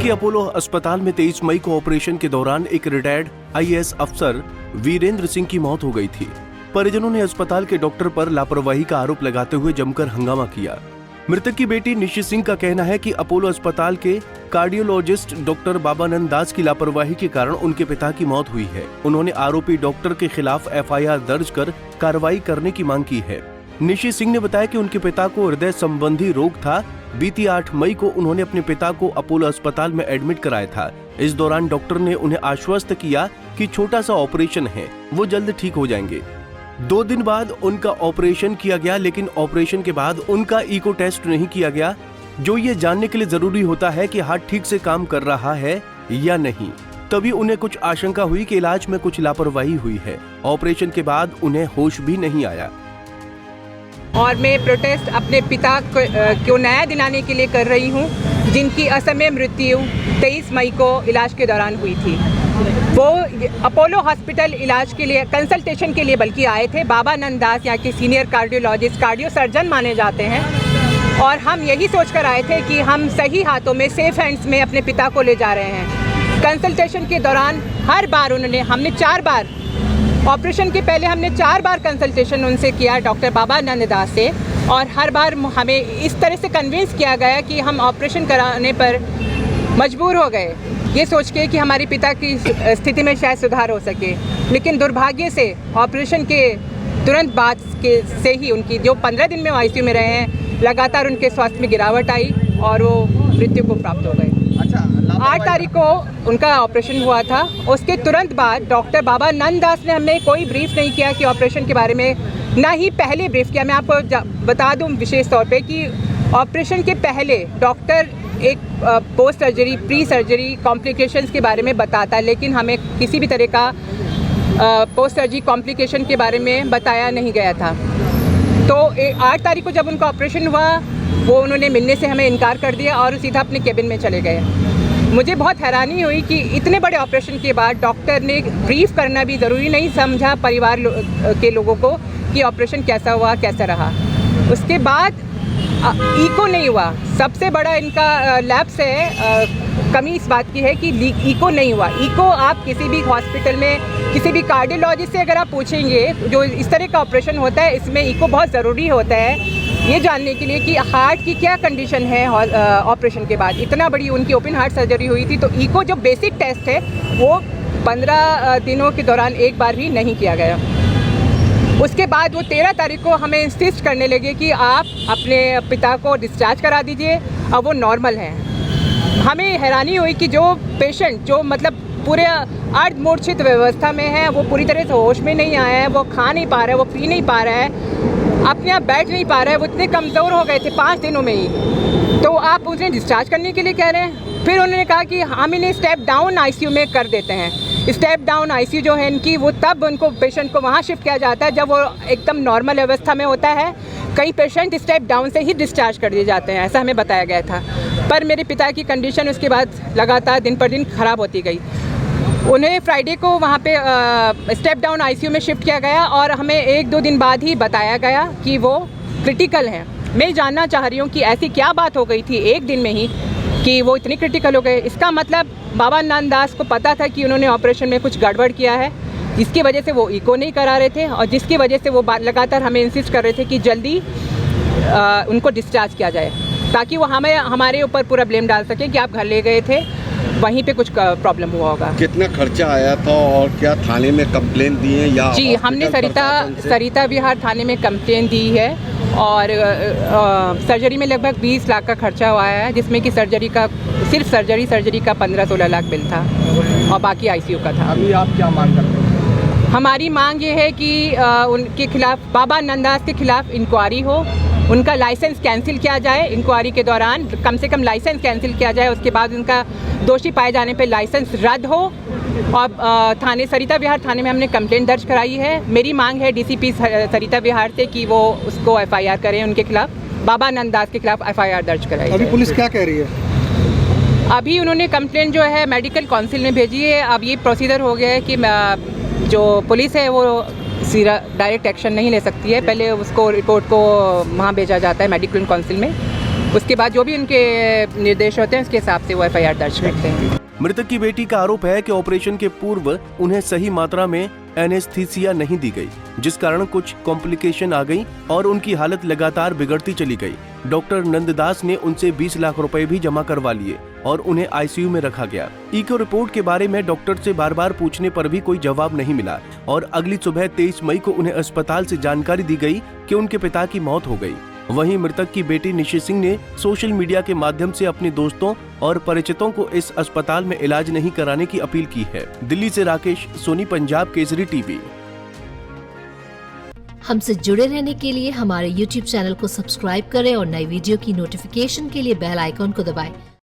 के अपोलो अस्पताल में 23 मई को ऑपरेशन के दौरान एक रिटायर्ड आईएएस अफसर वीरेंद्र सिंह की मौत हो गई थी। परिजनों ने अस्पताल के डॉक्टर पर लापरवाही का आरोप लगाते हुए जमकर हंगामा किया। मृतक की बेटी निशी सिंह का कहना है कि अपोलो अस्पताल के कार्डियोलॉजिस्ट डॉक्टर बाबानंद दास की लापरवाही के कारण उनके पिता की मौत हुई है। उन्होंने आरोपी डॉक्टर के खिलाफ एफआईआर दर्ज कर कार्रवाई करने की मांग की है। निशी सिंह ने बताया कि उनके पिता को हृदय संबंधी रोग था। बीती 8 मई को उन्होंने अपने पिता को अपोलो अस्पताल में एडमिट कराया था। इस दौरान डॉक्टर ने उन्हें आश्वस्त किया कि छोटा सा ऑपरेशन है, वो जल्द ठीक हो जाएंगे। 2 दिन बाद उनका ऑपरेशन किया गया, लेकिन ऑपरेशन के बाद उनका इको टेस्ट नहीं किया गया, जो ये जानने के लिए जरूरी होता है कि हार्ट ठीक से काम कर रहा है या नहीं। तभी उन्हें कुछ आशंका हुई कि इलाज में कुछ लापरवाही हुई है। ऑपरेशन के बाद उन्हें होश भी नहीं आया। और मैं प्रोटेस्ट अपने पिता को न्याय दिलाने के लिए कर रही हूँ, जिनकी असमय मृत्यु 23 मई को इलाज के दौरान हुई थी। वो अपोलो हॉस्पिटल इलाज के लिए, कंसल्टेशन के लिए बल्कि आए थे। बाबानंद दास यहाँ के सीनियर कार्डियोलॉजिस्ट, कार्डियो सर्जन माने जाते हैं, और हम यही सोचकर आए थे कि हम सही हाथों में, सेफ हैंड्स में अपने पिता को ले जा रहे हैं। कंसल्टेशन के दौरान हर बार हमने 4 बार, ऑपरेशन के पहले हमने 4 बार कंसल्टेशन उनसे किया, डॉक्टर बाबानंद दास से, और हर बार हमें इस तरह से कन्विंस किया गया कि हम ऑपरेशन कराने पर मजबूर हो गए, ये सोच के कि हमारे पिता की स्थिति में शायद सुधार हो सके। लेकिन दुर्भाग्य से ऑपरेशन के तुरंत बाद से ही उनकी जो 15 दिन में आईसीयू में रहे हैं, लगातार उनके स्वास्थ्य में गिरावट आई और वो मृत्यु को प्राप्त हो गए। 8 तारीख को उनका ऑपरेशन हुआ था। उसके तुरंत बाद डॉक्टर बाबानंद दास ने हमें कोई ब्रीफ नहीं किया कि ऑपरेशन के बारे में, ना ही पहले ब्रीफ किया। मैं आपको बता दूं विशेष तौर पे कि ऑपरेशन के पहले डॉक्टर एक post surgery, pre surgery complications के बारे में बताता, लेकिन हमें किसी भी तरह का पोस्ट सर्जरी कॉम्प्लिकेशन के बारे में बताया नहीं गया था। तो 8 तारीख को जब उनका ऑपरेशन हुआ, वो उन्होंने मिलने से हमें इनकार कर दिया और सीधा अपने केबिन में चले गए। मुझे बहुत हैरानी हुई कि इतने बड़े ऑपरेशन के बाद डॉक्टर ने ब्रीफ करना भी ज़रूरी नहीं समझा परिवार के लोगों को कि ऑपरेशन कैसा हुआ, कैसा रहा। उसके बाद इको नहीं हुआ। सबसे बड़ा इनका लैब्स है, कमी इस बात की है कि इको नहीं हुआ। इको आप किसी भी हॉस्पिटल में, किसी भी कार्डियोलॉजिस्ट से अगर आप पूछेंगे, जो इस तरह का ऑपरेशन होता है, इसमें इको बहुत ज़रूरी होता है ये जानने के लिए कि हार्ट की क्या कंडीशन है ऑपरेशन के बाद। इतना बड़ी उनकी ओपन हार्ट सर्जरी हुई थी, तो इको जो बेसिक टेस्ट है वो 15 दिनों के दौरान एक बार भी नहीं किया गया। उसके बाद वो 13 तारीख को हमें इंसिस्ट करने लगे कि आप अपने पिता को डिस्चार्ज करा दीजिए, अब वो नॉर्मल हैं। हमें हैरानी हुई कि जो पेशेंट जो मतलब पूरे अर्धमूर्छित व्यवस्था में है, वो पूरी तरह से होश में नहीं आया है, वो खा नहीं पा रहा है, वो पी नहीं पा रहा है, अपने आप बैठ नहीं पा रहा है, वो इतने कमज़ोर हो गए थे 5 दिनों में ही। तो आप उन्हें डिस्चार्ज करने के लिए कह रहे हैं। फिर उन्होंने कहा कि हम इन्हें स्टेप डाउन आईसीयू में कर देते हैं। स्टेप डाउन आईसीयू जो है इनकी, वो तब उनको पेशेंट को वहाँ शिफ्ट किया जाता है जब वो एकदम नॉर्मल अवस्था में होता है। कई पेशेंट स्टेप डाउन से ही डिस्चार्ज कर दिए जाते हैं, ऐसा हमें बताया गया था। पर मेरे पिता की कंडीशन उसके बाद लगातार दिन पर दिन ख़राब होती गई। उन्हें फ्राइडे को वहाँ पे स्टेप डाउन आईसीयू में शिफ्ट किया गया और हमें 1-2 दिन बाद ही बताया गया कि वो क्रिटिकल हैं। मैं जानना चाह रही हूँ कि ऐसी क्या बात हो गई थी 1 दिन में ही कि वो इतनी क्रिटिकल हो गए। इसका मतलब बाबानंद दास को पता था कि उन्होंने ऑपरेशन में कुछ गड़बड़ किया है, जिसकी वजह से वो इको नहीं करा रहे थे और जिसकी वजह से वो लगातार हमें इंसिस्ट कर रहे थे कि जल्दी उनको डिस्चार्ज किया जाए, ताकि वो हमारे ऊपर पूरा ब्लेम डाल सकें कि आप घर ले गए थे, वहीं पे कुछ प्रॉब्लम हुआ होगा। कितना खर्चा आया था और क्या थाने में कंप्लेन दी है या? जी, हमने सरिता विहार थाने में कंप्लेन दी है और सर्जरी में लगभग 20 लाख का खर्चा हुआ है, जिसमें कि सिर्फ सर्जरी का 15-16 लाख बिल था और बाकी आईसीयू का था। अभी आप क्या मांग करते हैं? हमारी मांग ये है कि उनके खिलाफ, बाबानंद दास के खिलाफ इंक्वायरी हो, उनका लाइसेंस कैंसिल किया जाए। इंक्वायरी के दौरान कम से कम लाइसेंस कैंसिल किया जाए, उसके बाद उनका दोषी पाए जाने पे लाइसेंस रद्द हो। और सरिता विहार थाने में हमने कंप्लेंट दर्ज कराई है। मेरी मांग है डीसीपी सरिता विहार से कि वो उसको एफआईआर करें, उनके खिलाफ, बाबानंद दास के खिलाफ एफआईआर दर्ज कराई। अभी पुलिस क्या कह रही है? अभी उन्होंने कंप्लेंट जो है मेडिकल काउंसिल में भेजी है। अब ये प्रोसीजर हो गया है कि जो पुलिस है वो डायरेक्ट एक्शन नहीं ले सकती है, पहले उसको रिपोर्ट को वहाँ भेजा जाता है मेडिकल काउंसिल में, उसके बाद जो भी उनके निर्देश होते हैं उसके हिसाब से वो FIR दर्ज करते हैं। मृतक की बेटी का आरोप है कि ऑपरेशन के पूर्व उन्हें सही मात्रा में एनेस्थीसिया नहीं दी गई, जिस कारण कुछ कॉम्प्लिकेशन आ गई और उनकी हालत लगातार बिगड़ती चली गई। डॉक्टर नंददास ने उनसे 20 लाख रुपए भी जमा करवा लिए और उन्हें ICU में रखा गया। इको रिपोर्ट के बारे में डॉक्टर से बार बार पूछने पर भी कोई जवाब नहीं मिला और अगली सुबह 23 मई को उन्हें अस्पताल से जानकारी दी गई कि उनके पिता की मौत हो गई। वहीं मृतक की बेटी निशी सिंह ने सोशल मीडिया के माध्यम से अपने दोस्तों और परिचितों को इस अस्पताल में इलाज नहीं कराने की अपील की है। दिल्ली से राकेश सोनी, पंजाब केसरी टीवी। हमसे जुड़े रहने के लिए हमारे YouTube चैनल को सब्सक्राइब करें और नई वीडियो की नोटिफिकेशन के लिए बेल आइकॉन को दबाएं।